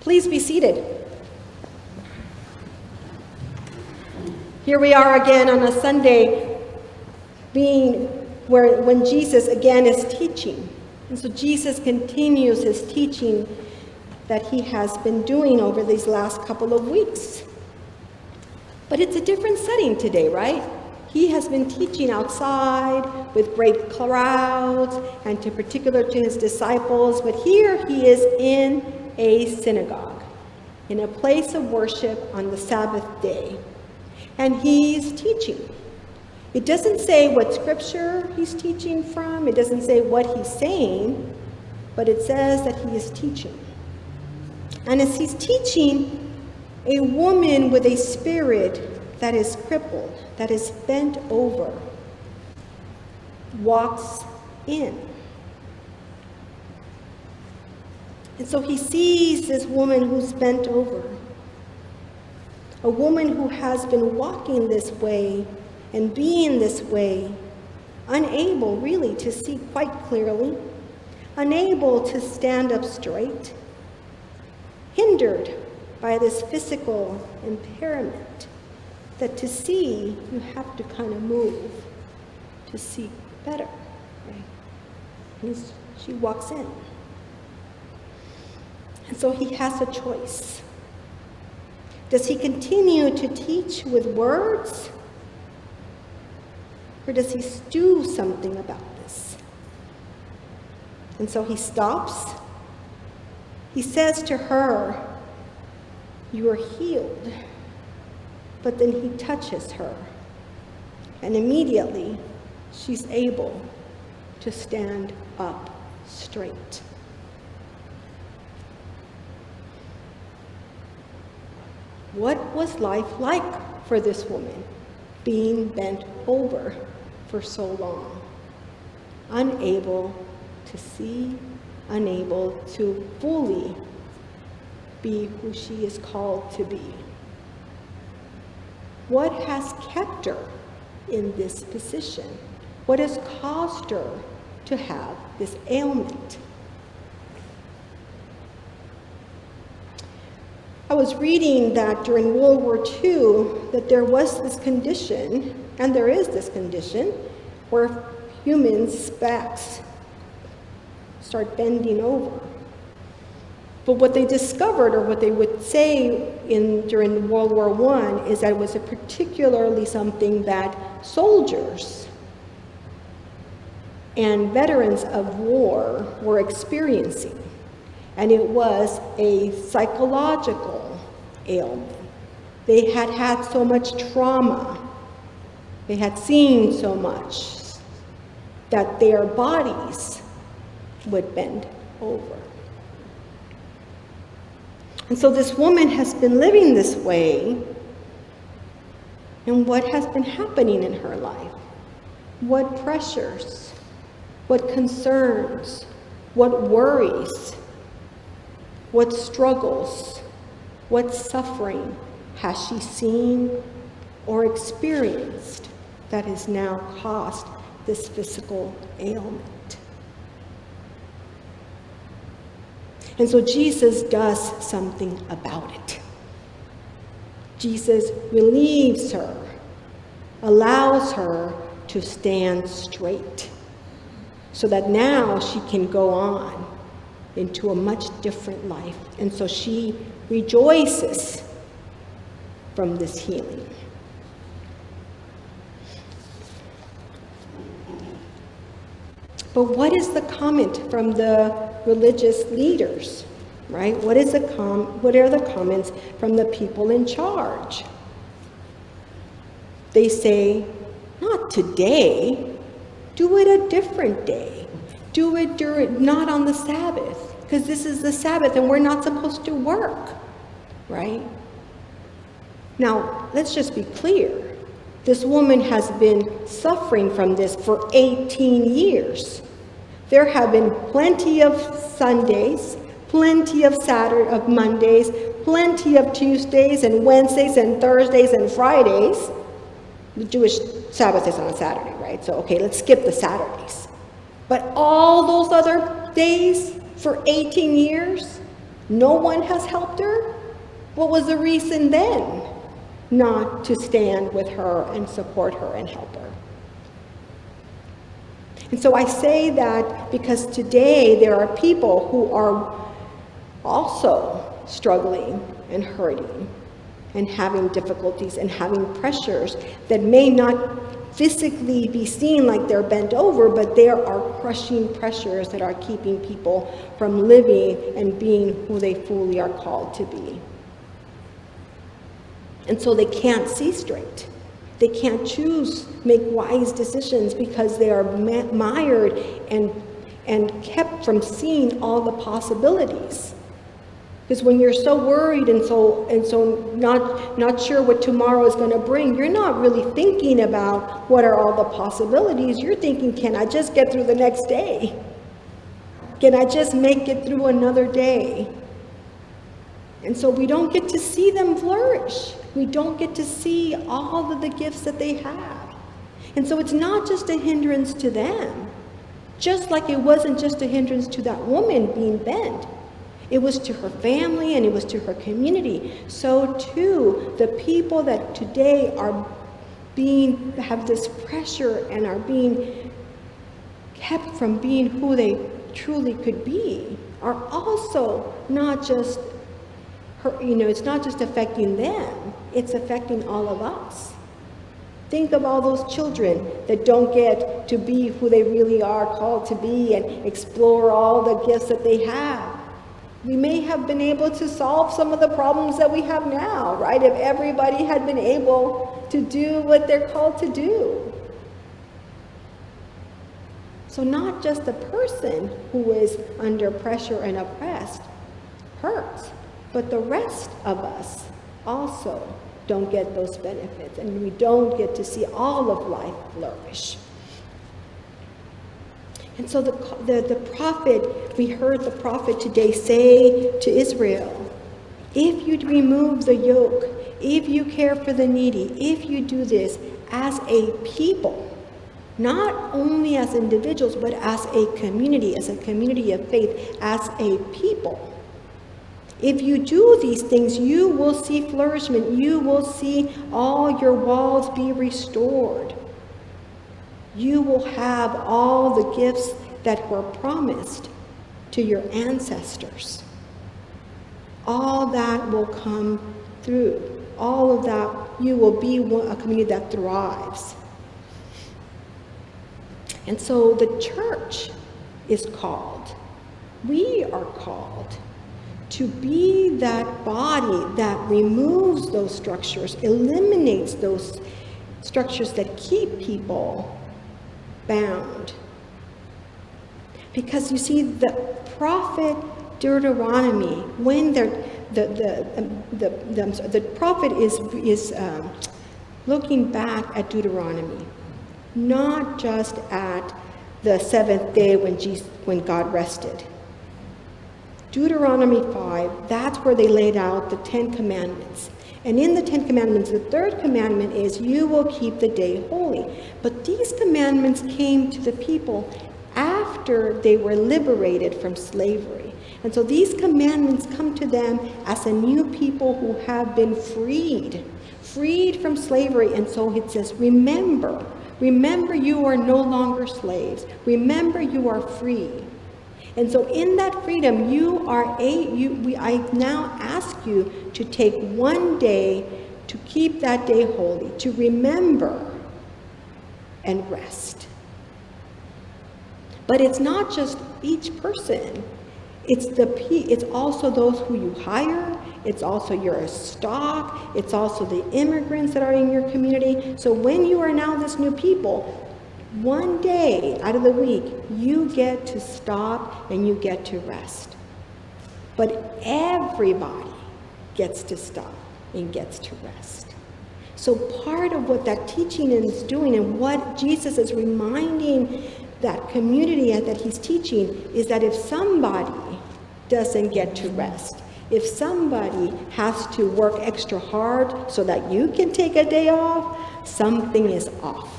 Please be seated. Here we are again on a Sunday, when Jesus again is teaching. And so Jesus continues his teaching that he has been doing over these last couple of weeks. But it's a different setting today, right? He has been teaching outside with great crowds and particular to his disciples, but here he is in a synagogue, in a place of worship on the Sabbath day. And he's teaching. It doesn't say what scripture he's teaching from. It doesn't say what he's saying, but it says that he is teaching. And as he's teaching, a woman with a spirit that is crippled, that is bent over, walks in. And so he sees this woman who's bent over, a woman who has been walking this way and being this way, unable really to see quite clearly, unable to stand up straight, hindered by this physical impairment, that to see, you have to kind of move to see better. Right? And she walks in. And so he has a choice. Does he continue to teach with words? Or does he do something about this? And so he stops. He says to her, "You are healed." But then he touches her. And immediately, she's able to stand up straight. What was life like for this woman, being bent over for so long? Unable to see, unable to fully be who she is called to be. What has kept her in this position? What has caused her to have this ailment? I was reading that during World War II, that there was this condition, and there is this condition, where humans' backs start bending over. But what they discovered, or what they would say during World War I, is that it was particularly something that soldiers and veterans of war were experiencing. And it was a psychological ailment. They had had so much trauma. They had seen so much that their bodies would bend over. And so this woman has been living this way. And what has been happening in her life? What pressures? What concerns? What worries? What struggles, what suffering has she seen or experienced that has now caused this physical ailment? And so Jesus does something about it. Jesus relieves her, allows her to stand straight, so that now she can go on into a much different life. And so she rejoices from this healing. But what is the comment from the religious leaders, right? What are the comments from the people in charge? They say, not today, do it a different day. Do it not on the Sabbath, because this is the Sabbath and we're not supposed to work, right? Now, let's just be clear. This woman has been suffering from this for 18 years. There have been plenty of Sundays, plenty of Mondays, plenty of Tuesdays and Wednesdays and Thursdays and Fridays. The Jewish Sabbath is on a Saturday, right? So, okay, let's skip the Saturdays. But all those other days for 18 years, No one has helped her? What was the reason then not to stand with her and support her and help her? And so I say that because today there are people who are also struggling and hurting and having difficulties and having pressures that may not physically be seen like they're bent over, but there are crushing pressures that are keeping people from living and being who they fully are called to be. And so they can't see straight. They can't make wise decisions because they are mired and kept from seeing all the possibilities. Because when you're so worried and so not sure what tomorrow is going to bring, you're not really thinking about what are all the possibilities. You're thinking, can I just get through the next day? Can I just make it through another day? And so we don't get to see them flourish. We don't get to see all of the gifts that they have. And so it's not just a hindrance to them. Just like it wasn't just a hindrance to that woman being bent. It was to her family and it was to her community. So too, the people that today have this pressure and are being kept from being who they truly could be are also not just it's not just affecting them, it's affecting all of us. Think of all those children that don't get to be who they really are called to be and explore all the gifts that they have. We may have been able to solve some of the problems that we have now, right? If everybody had been able to do what they're called to do. So not just the person who is under pressure and oppressed hurts, but the rest of us also don't get those benefits, and we don't get to see all of life flourish. And so the prophet, we heard the prophet today say to Israel, if you remove the yoke, if you care for the needy, if you do this as a people, not only as individuals, but as a community of faith, as a people. If you do these things, you will see flourishment. You will see all your walls be restored. You will have all the gifts that were promised to your ancestors. All that will come through. All of that, you will be a community that thrives. And so the church is called. We are called to be that body that removes those structures, eliminates those structures that keep people bound. Because you see, the prophet Deuteronomy, when the prophet is looking back at Deuteronomy, not just at the seventh day when God rested. Deuteronomy 5, that's where they laid out the 10 commandments. And in the 10 commandments, the third commandment is, you will keep the day holy. But these commandments came to the people after they were liberated from slavery. And so these commandments come to them as a new people who have been freed from slavery. And so it says, remember you are no longer slaves. Remember you are free. And so in that freedom, I now ask you to take one day to keep that day holy, to remember and rest. But it's not just each person. It's also those who you hire. It's also your stock. It's also the immigrants that are in your community. So when you are now this new people, one day out of the week, you get to stop and you get to rest. But everybody gets to stop and gets to rest. So part of what that teaching is doing and what Jesus is reminding that community that he's teaching is that if somebody doesn't get to rest, if somebody has to work extra hard so that you can take a day off, something is off.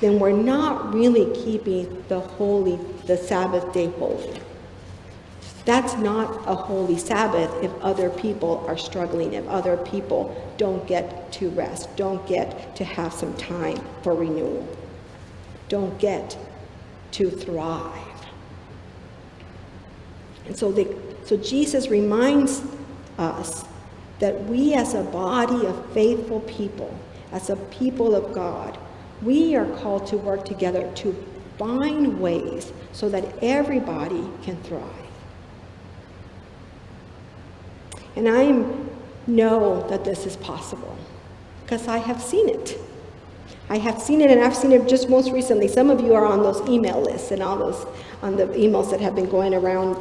Then we're not really keeping the Sabbath day holy. That's not a holy Sabbath if other people are struggling, if other people don't get to rest, don't get to have some time for renewal, don't get to thrive. And so Jesus reminds us that we as a body of faithful people, as a people of God, we are called to work together to find ways so that everybody can thrive. And I know that this is possible because I have seen it. I have seen it, and I've seen it just most recently. Some of you are on those email lists and all those on the emails that have been going around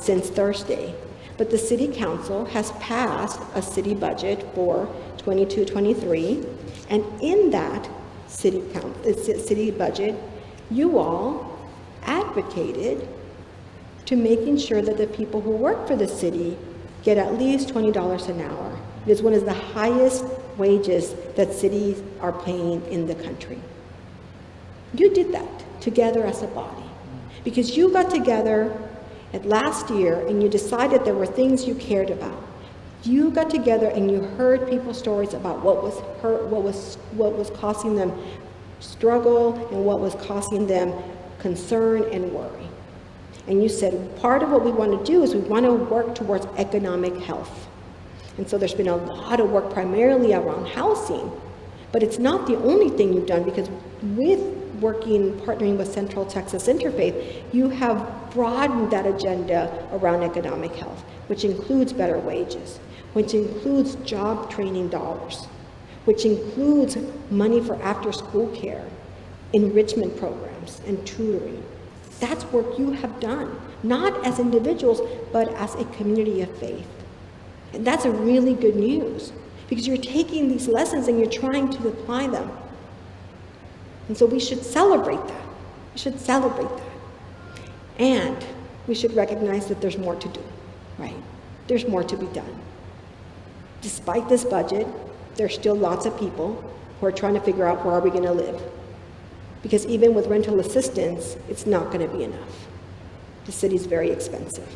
since Thursday. But the City Council has passed a city budget for 22-23, and in that city budget, you all advocated to making sure that the people who work for the city get at least $20 an hour. It is one of the highest wages that cities are paying in the country. You did that together as a body because you got together last year and you decided there were things you cared about. You got together and you heard people's stories about what was hurt, what was causing them struggle, and what was causing them concern and worry. And you said, part of what we want to do is we want to work towards economic health. And so there's been a lot of work primarily around housing, but it's not the only thing you've done, because with partnering with Central Texas Interfaith, you have broadened that agenda around economic health, which includes better wages, which includes job training dollars, which includes money for after-school care, enrichment programs, and tutoring. That's work you have done, not as individuals, but as a community of faith. And that's a really good news, because you're taking these lessons and you're trying to apply them. And so we should celebrate that. We should celebrate that. And we should recognize that there's more to do, right? There's more to be done. Despite this budget, there's still lots of people who are trying to figure out where are we going to live. Because even with rental assistance, it's not going to be enough. The city's very expensive.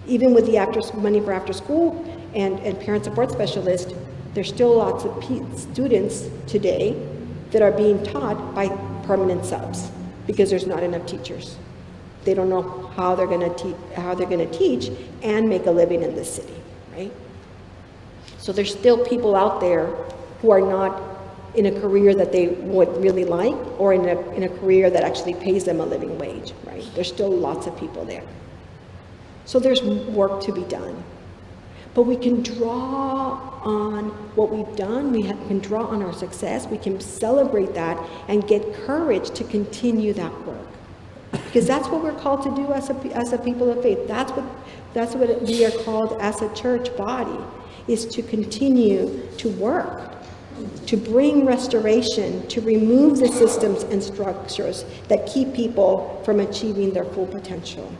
Even with the money for after school and parent support specialists, there's still lots of students today that are being taught by permanent subs because there's not enough teachers. They don't know how they're going to teach and make a living in this city, right? So there's still people out there who are not in a career that they would really like, or in a career that actually pays them a living wage, right? There's still lots of people there. So there's work to be done. But we can draw on what we've done, we can draw on our success, we can celebrate that and get courage to continue that work. Because that's what we're called to do as a people of faith. That's what we are called as a church body, is to continue to work, to bring restoration, to remove the systems and structures that keep people from achieving their full potential.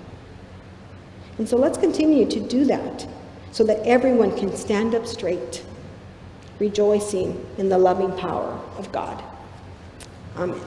And so let's continue to do that so that everyone can stand up straight, rejoicing in the loving power of God. Amen.